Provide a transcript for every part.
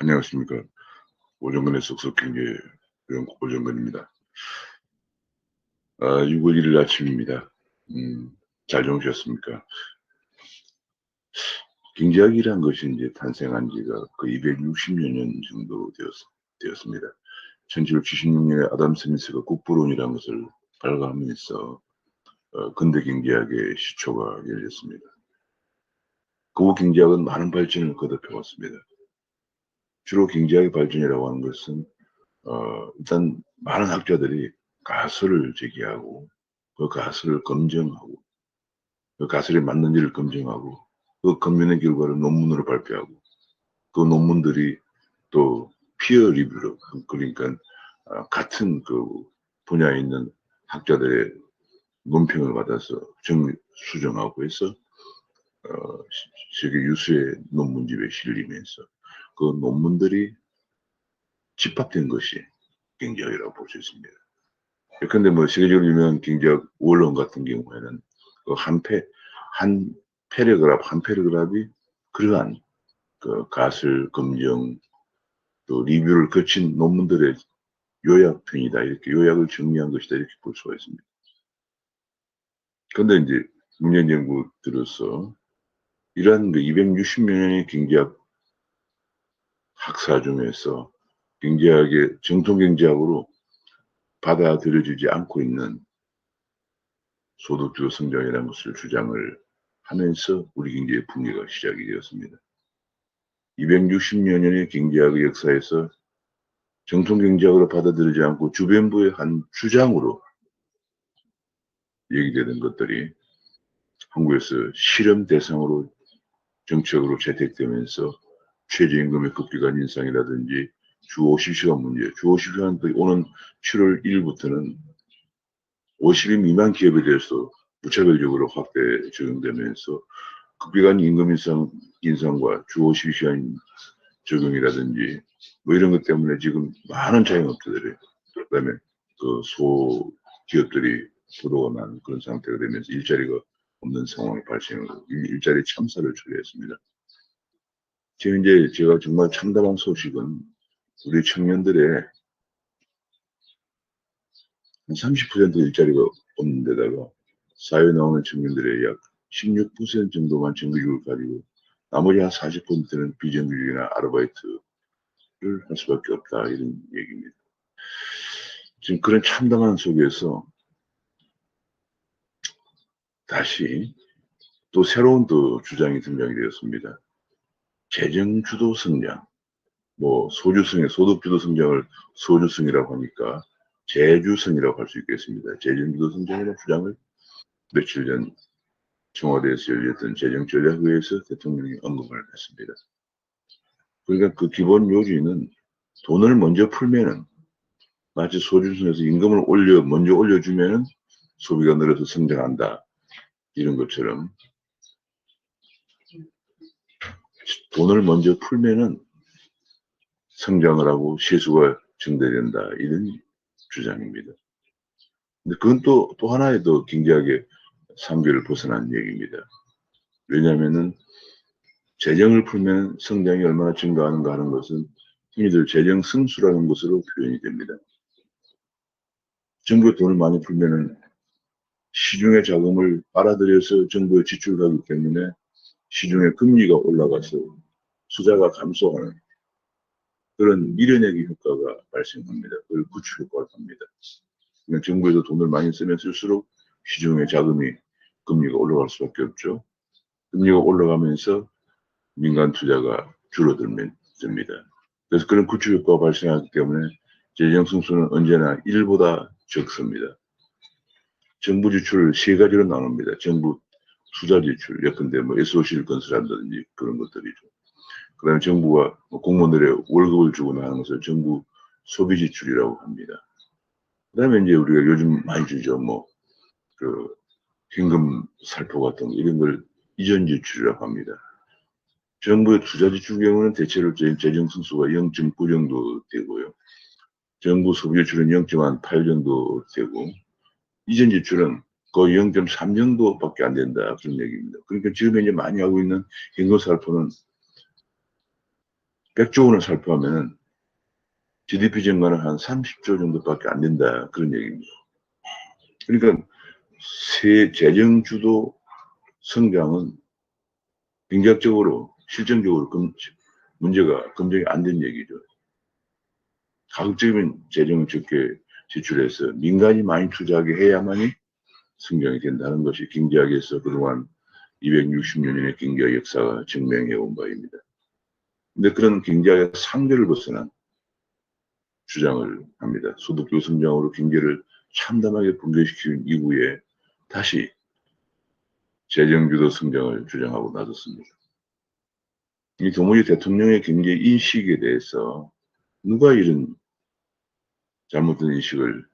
안녕하십니까. 오정근의 쏙쏙경제 연구 오정근입니다. 6월 1일 아침입니다. 잘 주무셨습니까? 경제학이란 것이 이제 탄생한 지가 거의 260여 년 정도 되었습니다. 1776년에 아담 스미스가 국부론이라는 것을 발간하면서 근대 경제학의 시초가 열렸습니다. 그 후 경제학은 많은 발전을 거듭해왔습니다. 주로 경제학의 발전이라고 하는 것은 일단 많은 학자들이 가설을 제기하고 그 가설을 검증하고 그 가설에 맞는지를 검증하고 그 검증의 결과를 논문으로 발표하고 그 논문들이 또 피어 리뷰로 그러니까 같은 그 분야에 있는 학자들의 논평을 받아서 수정하고 해서 세계 유수의 논문집에 실리면서 그 논문들이 집합된 것이 경제학이라고 볼 수 있습니다. 근데 뭐 세계적으로 유명한 경제학 원론 같은 경우에는 그 한 패러그래프, 한 패러그래프이 그러한 그 가설, 검증, 또 리뷰를 거친 논문들의 요약편이다. 이렇게 요약을 정리한 것이다. 이렇게 볼 수가 있습니다. 근데 이제 문현 연구 들어서 이러한 그 260여 년의 경제학 학사 중에서 경제학의 정통 경제학으로 받아들여지지 않고 있는 소득주도 성장이라는 것을 주장을 하면서 우리 경제의 붕괴가 시작이 되었습니다. 260여 년의 경제학의 역사에서 정통 경제학으로 받아들이지 않고 주변부의 한 주장으로 얘기되는 것들이 한국에서 실험 대상으로 정책으로 채택되면서 최저임금의 급격한 인상이라든지 주 50시간 문제, 주 50시간 오는 7월 1일부터는 50인 미만 기업에 대해서 무차별적으로 확대 적용되면서 급격한 임금 인상과 주 52시간 적용이라든지 뭐 이런 것 때문에 지금 많은 자영업자들이 그다음에 그 소기업들이 부도가 난 그런 상태가 되면서 일자리가 없는 상황이 발생하고 일자리 참사를 초래했습니다. 지금 이제 제가 정말 참담한 소식은 우리 청년들의 한 30% 일자리가 없는 데다가 사회에 나오는 청년들의 약 16% 정도만 정규직을 가지고 나머지 한 40%는 비정규직이나 아르바이트를 할 수밖에 없다 이런 얘기입니다. 지금 그런 참담한 속에서 다시 또 새로운 또 주장이 등장이 되었습니다. 재정주도 성장, 뭐 소주성의 소득주도 성장을 소주성이라고 하니까 재주성이라고 할 수 있겠습니다. 재정주도 성장이라는 주장을 며칠 전 청와대에서 열렸던 재정전략회의에서 대통령이 언급을 했습니다. 그러니까 그 기본 요지는 돈을 먼저 풀면은 마치 소주성에서 임금을 먼저 올려주면은 소비가 늘어서 성장한다. 이런 것처럼 돈을 먼저 풀면은 성장을 하고 세수가 증대된다. 이런 주장입니다. 근데 그건 또 하나의 더 경제학의 상비를 벗어난 얘기입니다. 왜냐하면은 재정을 풀면 성장이 얼마나 증가하는가 하는 것은 흔히들 재정 승수라는 것으로 표현이 됩니다. 정부의 돈을 많이 풀면은 시중의 자금을 빨아들여서 정부에 지출하기 때문에 시중의 금리가 올라가서 투자가 감소하는 그런 밀어내기 효과가 발생합니다. 그걸 구축 효과를 합니다. 그러니까 정부에서 돈을 많이 쓰면 쓸수록 시중의 자금이 금리가 올라갈 수밖에 없죠. 금리가 올라가면서 민간 투자가 줄어듭니다. 그래서 그런 구축 효과가 발생하기 때문에 재정 승수는 언제나 1보다 적습니다. 정부 지출 세 가지로 나눕니다. 정부 투자 지출, 예컨대 뭐 SOC를 건설한다든지 그런 것들이죠. 그 다음에 정부가 공무원들의 월급을 주거나 하는 것을 정부 소비 지출이라고 합니다. 그 다음에 이제 우리가 요즘 많이 주죠. 뭐, 그, 현금 살포 같은 거, 이런 걸 이전 지출이라고 합니다. 정부의 투자 지출 경우는 대체로 재정 승수가 0.9 정도 되고요. 정부 소비 지출은 0.8 정도 되고, 이전 지출은 거의 0.3 정도밖에 안 된다. 그런 얘기입니다. 그러니까 지금 이제 많이 하고 있는 현금 살포는 100조 원을 살포하면은 GDP 증가는 한 30조 정도밖에 안 된다. 그런 얘기입니다. 그러니까 재정 주도 성장은 경제학적으로 실정적으로 문제가 검증이 안 된 얘기죠. 가급적이면 재정을 적게 지출해서 민간이 많이 투자하게 해야만이 성장이 된다는 것이 경제학에서 그동안 260년의 경제학 역사가 증명해 온 바입니다. 근데 그런 경제학의 상대를 벗어난 주장을 합니다. 소득주 성장으로 경제를 참담하게 붕괴시키는 이후에 다시 재정주도 성장을 주장하고 나섰습니다. 이 도무지 대통령의 경제 인식에 대해서 누가 이런 잘못된 인식을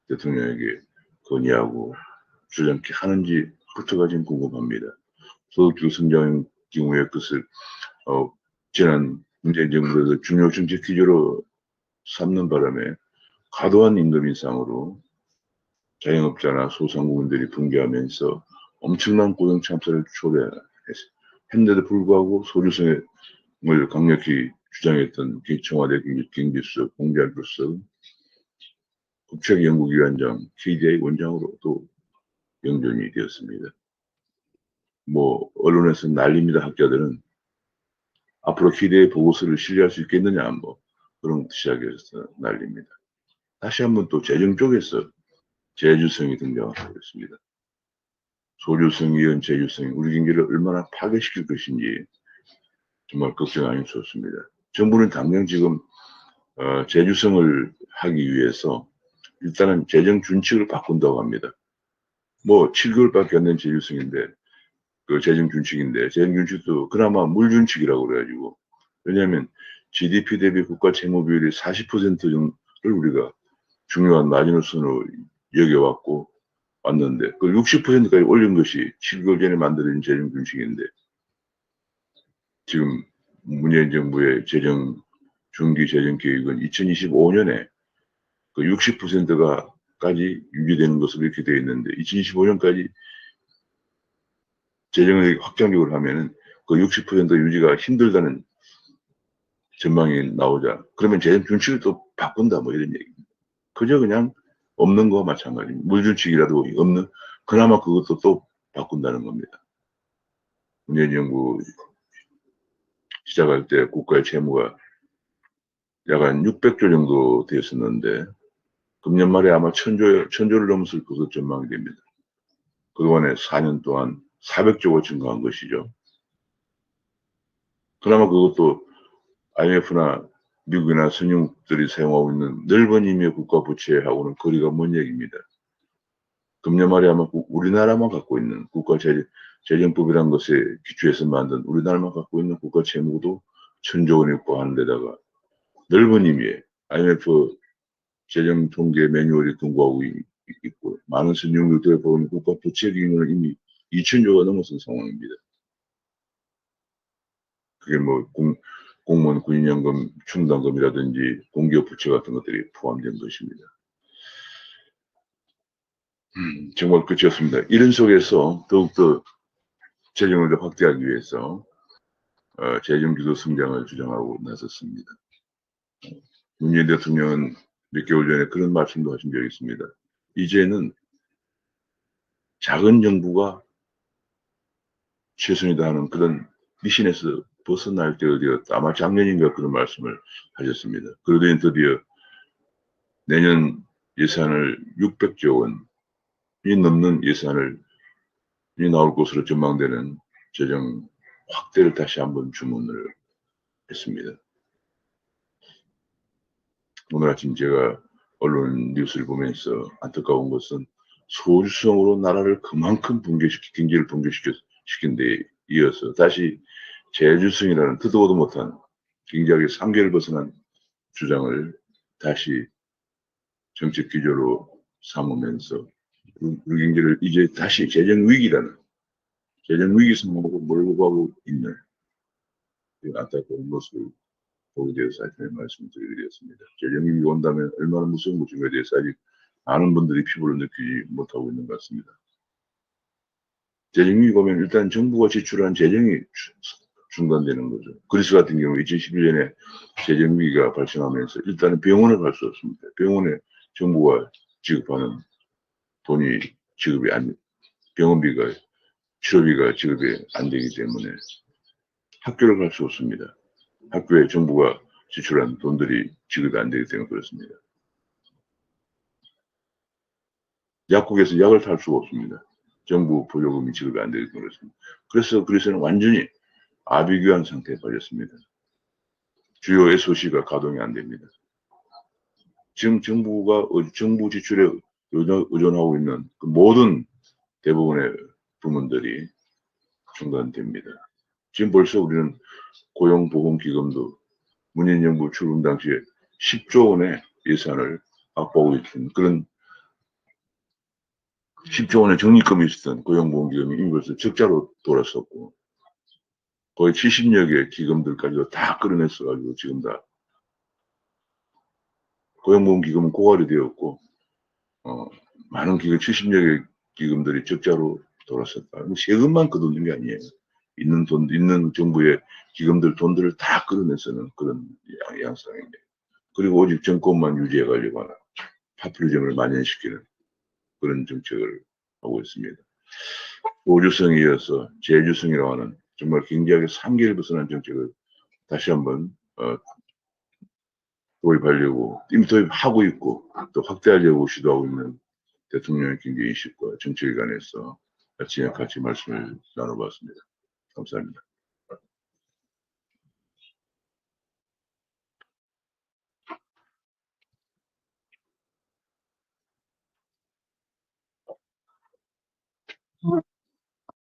대통령에게 건의하고 주장케 하는지부터가 지금 궁금합니다. 소득주 성장 경우에 그것을 지난 문재인 정부에서 중요 정책 기조로 삼는 바람에 과도한 임금 인상으로 자영업자나 소상공인들이 붕괴하면서 엄청난 고용 참사를 초래했는데도 불구하고 소주성을 강력히 주장했던 청와대 경제수석 공자로서 국책연구위원장 KDI 원장으로 또 영전이 되었습니다. 언론에서 난립니다. 학자들은 앞으로 KDI 보고서를 신뢰할 수 있겠느냐 그런 시작해서 난립니다. 다시 한번 또 재정 쪽에서 재주성이 등장하고 있습니다. 소주성이 이은 재주성이 우리 경제를 얼마나 파괴시킬 것인지 정말 걱정 아니었습니다. 정부는 당장 지금 재주성을 하기 위해서 일단은 재정 준칙을 바꾼다고 합니다. 7개월밖에 안 된 재주성인데 그 재정 준칙인데 재정 준칙도 그나마 물 준칙이라고 그래가지고 왜냐하면 GDP 대비 국가 채무 비율이 40%를 우리가 중요한 마지노선으로 여겨왔고 왔는데 그 60%까지 올린 것이 7개월 전에 만들어진 재정 준칙인데 지금 문재인 정부의 중기 재정 계획은 2025년에 그 60%까지 유지되는 것으로 이렇게 되어 있는데 2025년까지 재정을 확장적으로 하면은 그 60% 유지가 힘들다는 전망이 나오자 그러면 재정 준칙을 또 바꾼다 이런 얘기입니다. 그저 그냥 없는 거와 마찬가지입니다. 물준칙이라도 없는 그나마 그것도 또 바꾼다는 겁니다. 문재인 정부 시작할 때 국가의 채무가 약 한 600조 정도 되었었는데 금년 말에 아마 1000조를 넘었을 것으로 전망이 됩니다. 그동안에 4년 동안 400조가 증가한 것이죠. 그나마 그것도 IMF나 미국이나 선진국들이 사용하고 있는 넓은 의미의 국가 부채하고는 거리가 먼 얘기입니다. 금년 말에 아마 우리나라만 갖고 있는 국가재정법이라는 것에 기초해서 만든 우리나라만 갖고 있는 국가 채무도 1000조 원이 있고 데다가 넓은 의미의 IMF 재정 통계 매뉴얼이 통과하고 있고 많은 선진국들에 보면 국가 부채 규모는 이미 2000조가 넘어선 상황입니다. 그게 공무원 군인연금 충당금이라든지 공기업 부채 같은 것들이 포함된 것입니다. 정말 끝이 없습니다. 이런 속에서 더욱더 재정을 확대하기 위해서 재정주도 성장을 주장하고 나섰습니다. 문재인 대통령은 몇 개월 전에 그런 말씀도 하신 적이 있습니다. 이제는 작은 정부가 최선이다 하는 그런 미신에서 벗어날 때가 되었다. 아마 작년인가 그런 말씀을 하셨습니다. 그러더니 드디어 내년 예산을 600조 원이 넘는 예산을 나올 것으로 전망되는 재정 확대를 다시 한번 주문을 했습니다. 오늘 아침 제가 언론 뉴스를 보면서 안타까운 것은 소주성으로 나라를 그만큼 경제를 붕괴시킨 데 이어서 다시 재주성이라는 듣도 못한 경제학의 상계를 벗어난 주장을 다시 정책 기조로 삼으면서 우리 경제를 이제 다시 재정 위기 상황으로 몰고 가고 있는 안타까운 모습을 보게 되어서 하여튼 말씀드리겠습니다. 재정 위기가 온다면 얼마나 무서운 것인가에 대해서 아직 많은 분들이 피부로 느끼지 못하고 있는 것 같습니다. 재정 위기가 오면 일단 정부가 지출한 재정이 중단되는 거죠. 그리스 같은 경우 2011년에 재정위기가 발생하면서 일단은 병원을 갈 수 없습니다. 병원에 정부가 지급하는 돈이 지급이 안, 병원비가, 치료비가 지급이 안 되기 때문에 학교를 갈 수 없습니다. 학교에 정부가 지출한 돈들이 지급이 안 되기 때문에 그렇습니다. 약국에서 약을 살 수가 없습니다. 정부 보조금이 지급이 안 되기 때문에 그렇습니다. 그래서 그리스는 완전히 아비규환 상태에 빠졌습니다. 주요 SOC가 가동이 안 됩니다. 지금 정부가 정부 지출에 의존하고 있는 그 모든 대부분의 부문들이 중단됩니다. 지금 벌써 우리는 고용보험기금도 문재인 정부 출범 당시에 10조 원의 예산을 확보하고 있던 그런 10조 원의 적립금이 있었던 고용보험기금이 이미 벌써 적자로 돌았었고 거의 70여 개 기금들까지도 다 끌어냈어가지고 지금 다 고용보험기금은 고갈이 되었고 많은 기금 70여 개 기금들이 적자로 돌았었다. 세금만 거두는 게 아니에요. 있는 정부의 기금들 돈들을 다 끌어내서는 그런 양상입니다. 그리고 오직 정권만 유지해 가려고 하는 파퓰리즘을 만연시키는 그런 정책을 하고 있습니다. 보주성에 이어서 재주성이라고 하는 정말 경제학의 한계를 벗어난 정책을 다시 한번 도입하려고 이미 도입하고 있고 또 확대하려고 시도하고 있는 대통령의 경제인식과 정책에 관해서 같이 말씀을 나눠봤습니다. 감사합니다.